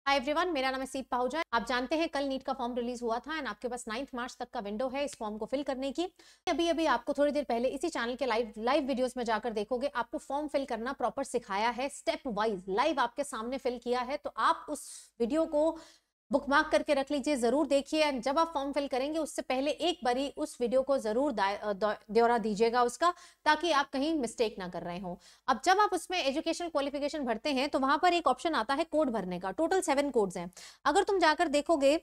Hi everyone, मेरा नाम है सीत पाहुजा। आप जानते हैं कल नीट का फॉर्म रिलीज हुआ था एंड आपके पास 9 मार्च तक का विंडो है इस फॉर्म को फिल करने की। अभी अभी आपको थोड़ी देर पहले इसी चैनल के लाइव वीडियोस में जाकर देखोगे, आपको फॉर्म फिल करना प्रॉपर सिखाया है, स्टेप वाइज लाइव आपके सामने फिल किया है। तो आप उस वीडियो को बुकमार्क करके रख लीजिए, जरूर देखिए एंड जब आप फॉर्म फिल करेंगे उससे पहले एक बारी उस वीडियो को जरूर ब्यौरा दीजिएगा उसका, ताकि आप कहीं मिस्टेक ना कर रहे हो। अब जब आप उसमें एजुकेशन क्वालिफिकेशन भरते हैं तो वहां पर एक ऑप्शन आता है कोड भरने का। टोटल 7 कोड्स हैं। अगर तुम जाकर देखोगे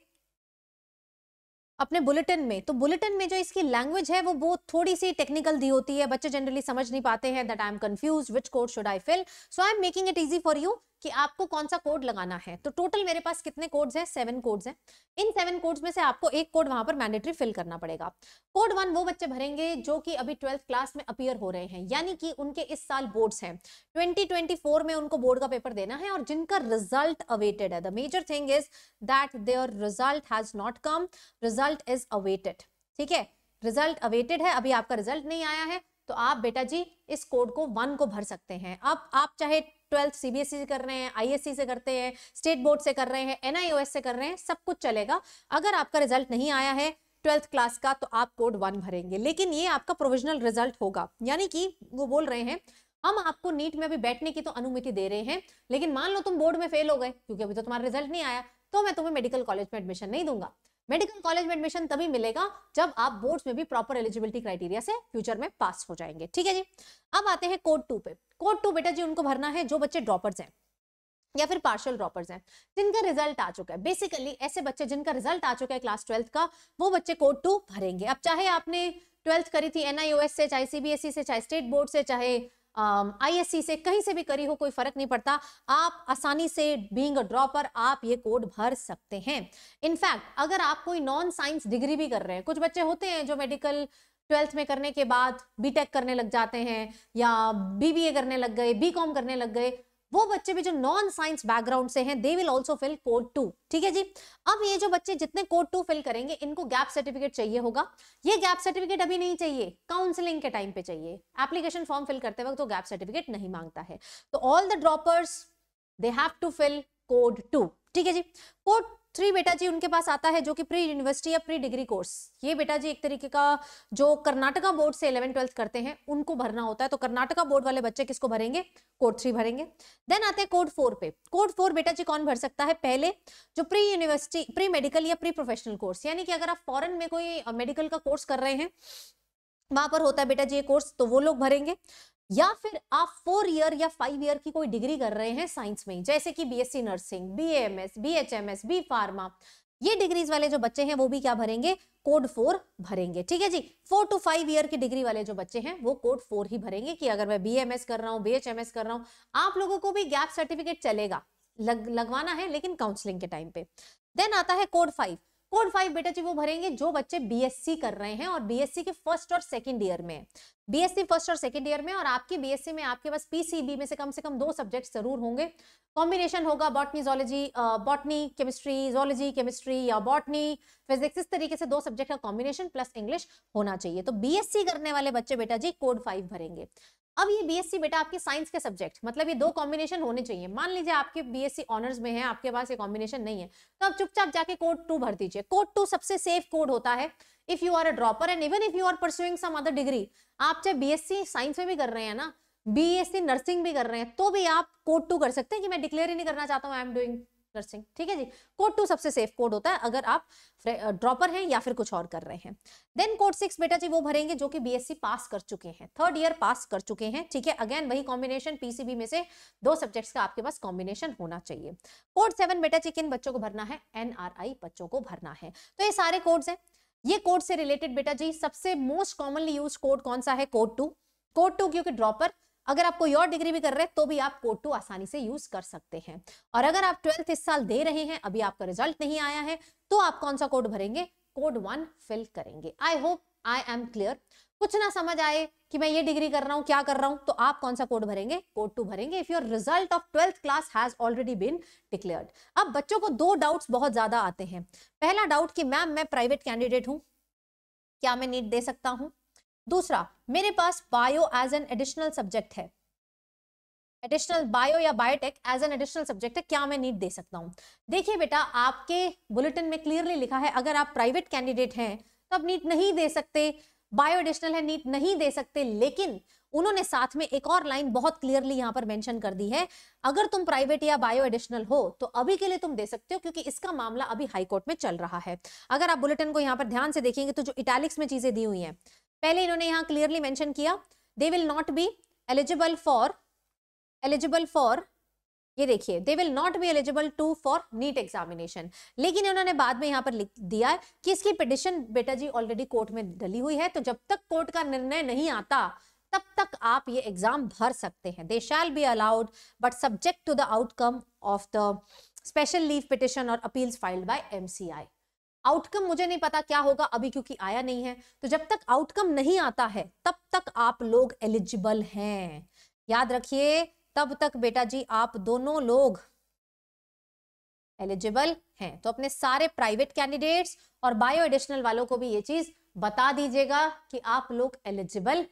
अपने बुलेटिन में, तो बुलेटिन में जो इसकी लैंग्वेज है वो थोड़ी सी टेक्निकल दी होती है, बच्चे जनरली समझ नहीं पाते हैं। That I am confuse which code should I fill, so I am making it easy for you कि आपको कौन सा कोड लगाना है। तो टोटल मेरे पास कितने कोड्स हैं? 7 कोड्स हैं। इन 7 कोड्स में से आपको एक कोड वहां पर मैंडेटरी फिल करना पड़ेगा। कोड 1 वो बच्चे भरेंगे जो कि अभी 12th क्लास में अपीयर हो रहे हैं, यानी कि उनके इस साल बोर्ड्स हैं। 2024 में उनको बोर्ड का पेपर देना है और जिनका रिजल्ट अवेटेड है। The major thing is that their result has not come, result is awaited. ठीक है, रिजल्ट अवेटेड है, अभी आपका रिजल्ट नहीं आया है, तो आप बेटा जी इस कोड को 1 को भर सकते हैं। अब आप चाहे 12th सीबीएसई से कर रहे हैं, आईएससी से करते हैं, स्टेट बोर्ड से कर रहे हैं, एनआईओएस से कर रहे हैं, सब कुछ चलेगा। अगर आपका रिजल्ट नहीं आया है 12th क्लास का तो आप कोड 1 भरेंगे, लेकिन ये आपका प्रोविजनल रिजल्ट होगा। यानी कि वो बोल रहे हैं हम आपको नीट में अभी बैठने की तो अनुमति दे रहे हैं, लेकिन मान लो तुम बोर्ड में फेल हो गए क्योंकि अभी तो तुम्हारा रिजल्ट नहीं आया, तो मैं तुम्हें मेडिकल कॉलेज में एडमिशन नहीं दूंगा। मेडिकल कॉलेज में एडमिशन तभी मिलेगा जब आप बोर्ड्स में भी प्रॉपर एलिजिबिलिटी क्राइटेरिया से फ्यूचर में पास हो जाएंगे। ठीक है जी। अब आते हैं कोड 2 पे। कोड 2 बेटा जी उनको भरना है जो बच्चे ड्रॉपर्स हैं या फिर पार्शियल ड्रॉपर्स हैं, जिनका रिजल्ट आ चुका है। बेसिकली ऐसे बच्चे जिनका रिजल्ट आ चुका है क्लास 12th का, वो बच्चे कोड 2 भरेंगे। अब चाहे आपने 12th करी थी एनआईओएस से, चाहे सीबीएसई से, चाहे स्टेट बोर्ड से, चाहे आईएससी से, कहीं से भी करी हो, कोई फर्क नहीं पड़ता। आप आसानी से बीइंग अ ड्रॉपर आप ये कोड भर सकते हैं। इनफैक्ट अगर आप कोई नॉन साइंस डिग्री भी कर रहे हैं, कुछ बच्चे होते हैं जो मेडिकल 12th में करने के बाद बीटेक करने लग जाते हैं या बीबीए करने लग गए, बीकॉम करने लग गए, वो बच्चे भी जो नॉन साइंस बैकग्राउंड से हैं, they will also fill code 2। ठीक है जी। अब ये जो बच्चे जितने कोड 2 फिल करेंगे इनको गैप सर्टिफिकेट चाहिए होगा। ये गैप सर्टिफिकेट अभी नहीं चाहिए, काउंसलिंग के टाइम पे चाहिए। एप्लीकेशन फॉर्म फिल करते वक्त तो गैप सर्टिफिकेट नहीं मांगता है। तो all the droppers they have to fill code 2। ठीक है जी। कोड 3 बेटा जी उनके पास आता है जो कि प्री यूनिवर्सिटी या प्री डिग्री कोर्स। ये बेटा जी एक तरीके का जो कर्नाटका बोर्ड से 11th 12th करते हैं उनको भरना होता है। तो कर्नाटका बोर्ड वाले बच्चे किसको भरेंगे? कोड 3 भरेंगे। देन आते हैं कोड 4 पे। कोड 4 बेटा जी कौन भर सकता है? पहले जो प्री यूनिवर्सिटी, प्री मेडिकल या प्री प्रोफेशनल कोर्स, यानी कि अगर आप फॉरेन में कोई मेडिकल का कोर्स कर रहे हैं, वहां पर होता है बेटा जी ये कोर्स, तो वो लोग भरेंगे। या फिर आप 4 ईयर या 5 ईयर की कोई डिग्री कर रहे हैं साइंस में, जैसे कि BSc nursing, BAMS, BHMS, B pharma, ये डिग्रीज वाले जो बच्चे हैं वो भी क्या भरेंगे? कोड 4 भरेंगे। ठीक है जी। 4 to 5 ईयर की डिग्री वाले जो बच्चे हैं वो कोड 4 ही भरेंगे कि अगर मैं बीएमएस कर रहा हूं, बीएचएमएस कर रहा हूं, आप लोगों को भी गैप सर्टिफिकेट चलेगा, लगवाना है लेकिन काउंसलिंग के टाइम पे। देन आता है कोड 5। कोड 5 बेटा जी वो भरेंगे जो बच्चे बीएससी कर रहे हैं और बीएससी के फर्स्ट और सेकंड ईयर में। बीएससी फर्स्ट और सेकंड ईयर में, और आपकी बीएससी में आपके पास पीसीबी में से कम 2 सब्जेक्ट जरूर होंगे। कॉम्बिनेशन होगा botany zoology, botany chemistry, zoology chemistry या बॉटनी फिजिक्स, इस तरीके से 2 सब्जेक्ट का कॉम्बिनेशन प्लस इंग्लिश होना चाहिए। तो बीएससी करने वाले बच्चे बेटा जी कोड 5 भरेंगे। अब ये बीएससी बेटा आपके साइंस के सब्जेक्ट, मतलब ये 2 कॉम्बिनेशन होने चाहिए। मान लीजिए आपके बीएससी ऑनर्स में है, आपके पास ये कॉम्बिनेशन नहीं है, तो आप चुपचाप जाके कोड 2 भर दीजिए। कोड 2 सबसे सेफ कोड होता है if you are a dropper and even if you are pursuing some other degree. आप चाहे बीएससी साइंस में भी कर रहे हैं ना, बीएससी नर्सिंग भी कर रहे हैं, तो भी आप कोड 2 कर सकते हैं कि मैं डिक्लेयर ही नहीं करना चाहता हूं आई एम डूइंग नर्सिंग। ठीक है जी। कोड 2 सबसे सेफ कोड होता है अगर आप ड्रॉपर हैं या फिर कुछ और कर रहे हैं। देन कोड 6 बेटा जी वो भरेंगे जो कि बीएससी पास कर चुके हैं, 3rd ईयर पास कर चुके हैं। ठीक है, अगेन वही कॉम्बिनेशन, पीसीबी में से 2 सब्जेक्ट्स का आपके पास कॉम्बिनेशन होना चाहिए। कोड 7 बेटा जी किन बच्चों को भरना है? एनआरआई बच्चों को भरना है। तो ये सारे कोड्स हैं। ये कोड से रिलेटेड बेटा जी सबसे मोस्ट कॉमनली यूज कोड कौन सा है? कोड 2। कोड 2 क्योंकि ड्रॉपर, अगर आप कोई और डिग्री भी कर रहे हैं तो भी आप कोड 2 आसानी से यूज कर सकते हैं। और अगर आप 12th इस साल दे रहे हैं, अभी आपका रिजल्ट नहीं आया है, तो आप कौन सा कोड भरेंगे? कोड 1 फिल करेंगे। I hope I am clear. कुछ ना समझ आए कि मैं ये डिग्री कर रहा हूं, क्या कर रहा हूं, तो आप कौन सा कोड भरेंगे? कोड 2 भरेंगे if your result of 12th class has already been declared. अब बच्चों को 2 डाउट्स बहुत ज्यादा आते हैं। पहला डाउट कि मैम मैं प्राइवेट कैंडिडेट हूं, क्या मैं नीट दे सकता हूं? दूसरा, मेरे पास bio as an additional subject है, एडिशनल बायो या biotech as an additional subject है, क्या मैं नीट दे सकता हूं? देखिए बेटा, आपके बुलेटिन में क्लियरली लिखा है अगर आप प्राइवेट कैंडिडेट हैं तो आप नीट नहीं दे सकते, बायो एडिशनल है नीट नहीं दे सकते। लेकिन उन्होंने साथ में एक और लाइन बहुत क्लियरली यहां पर मेंशन कर दी है, अगर तुम प्राइवेट या बायो एडिशनल हो तो अभी के लिए तुम दे सकते हो, क्योंकि इसका मामला अभी हाई कोर्ट में चल रहा है। अगर आप बुलेटिन को यहां पर ध्यान से देखेंगे तो जो इटैलिक्स में चीजें दी हुई हैं, पहले इन्होंने यहां क्लियरली मेंशन किया they will not be eligible for ये देखिए, they will not be eligible to for NEET examination. लेकिन उन्होंने बाद में यहां पर लिख दिया है कि इसकी पिटिशन बेटा जी ऑलरेडी कोर्ट में डली हुई है, तो जब तक कोर्ट का निर्णय नहीं आता तब तक आप ये एग्जाम भर सकते हैं। They shall be allowed but subject to the outcome of the special leave petition और appeals filed by MCI. Outcome मुझे नहीं पता क्या होगा अभी, क्योंकि आया नहीं है, तो जब तक आउटकम नहीं आता है तब तक आप लोग एलिजिबल हैं। याद रखिए, तब तक बेटा जी आप दोनों लोग एलिजिबल हैं। तो अपने सारे प्राइवेट कैंडिडेट्स और बायो एडिशनल वालों को भी ये चीज बता दीजिएगा कि आप लोग एलिजिबल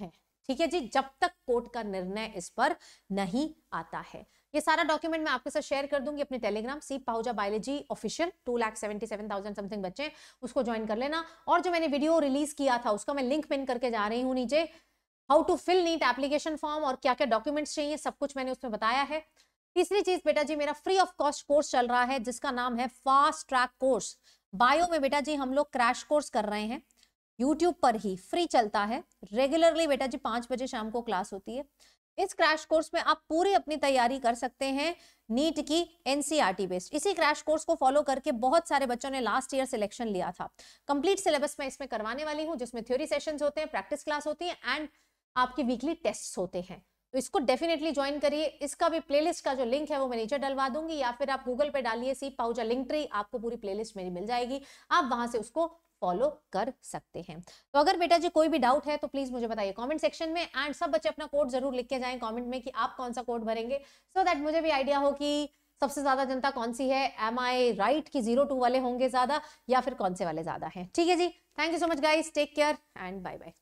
हैं, ठीक है जी, जब तक कोर्ट का निर्णय इस पर नहीं आता है। ये सारा डॉक्यूमेंट मैं आपके साथ शेयर कर दूंगी अपने टेलीग्राम सी पाहुजा बायोलॉजी ऑफिशियल, 2,77,000 समथिंग बच्चे, उसको ज्वाइन कर लेना। और जो मैंने वीडियो रिलीज किया था उसका मैं लिंक पिन करके जा रही हूँ नीचे, how to fill NEET application form और क्या क्या डॉक्यूमेंट्स चाहिए, सब कुछ मैंने उसमें बताया है। तीसरी चीज बेटा जी, मेरा फ्री ऑफ कॉस्ट कोर्स चल रहा है जिसका नाम है फास्ट ट्रैक कोर्स। बायो में बेटा जी हम लोग क्रैश कोर्स कर रहे हैं, यूट्यूब पर ही फ्री चलता है रेगुलरली बेटा जी, 5 बजे शाम को क्लास होती है। इस क्रैश कोर्स में आप पूरी अपनी तैयारी कर सकते हैं नीट की एनसीईआरटी बेस्ड। इसी क्रैश कोर्स को फॉलो करके बहुत सारे बच्चों ने लास्ट ईयर सिलेक्शन लिया था। कंप्लीट सिलेबस मैं इसमें करवाने वाली हूँ, जिसमें थ्योरी सेशंस होते हैं, प्रैक्टिस क्लास होती है एंड आपके वीकली टेस्ट्स होते हैं। तो इसको डेफिनेटली ज्वाइन करिए। इसका भी प्लेलिस्ट का जो लिंक है वो मैं नीचे डलवा दूंगी, या फिर आप गूगल पे डालिए सी पाहुजा लिंक ट्री, आपको पूरी प्लेलिस्ट मेरी मिल जाएगी, आप वहां से उसको फॉलो कर सकते हैं। तो अगर बेटा जी कोई भी डाउट है तो प्लीज मुझे बताइए कमेंट सेक्शन में, एंड सब बच्चे अपना कोड जरूर लिख के जाएं कमेंट में कि आप कौन सा कोड भरेंगे, सो दैट मुझे भी आइडिया हो कि सबसे ज्यादा जनता कौन सी है। एम आई राइट कि 02 वाले होंगे ज्यादा या फिर कौन से वाले ज्यादा हैं? ठीक है जी, thank you so much guys, take care and bye bye.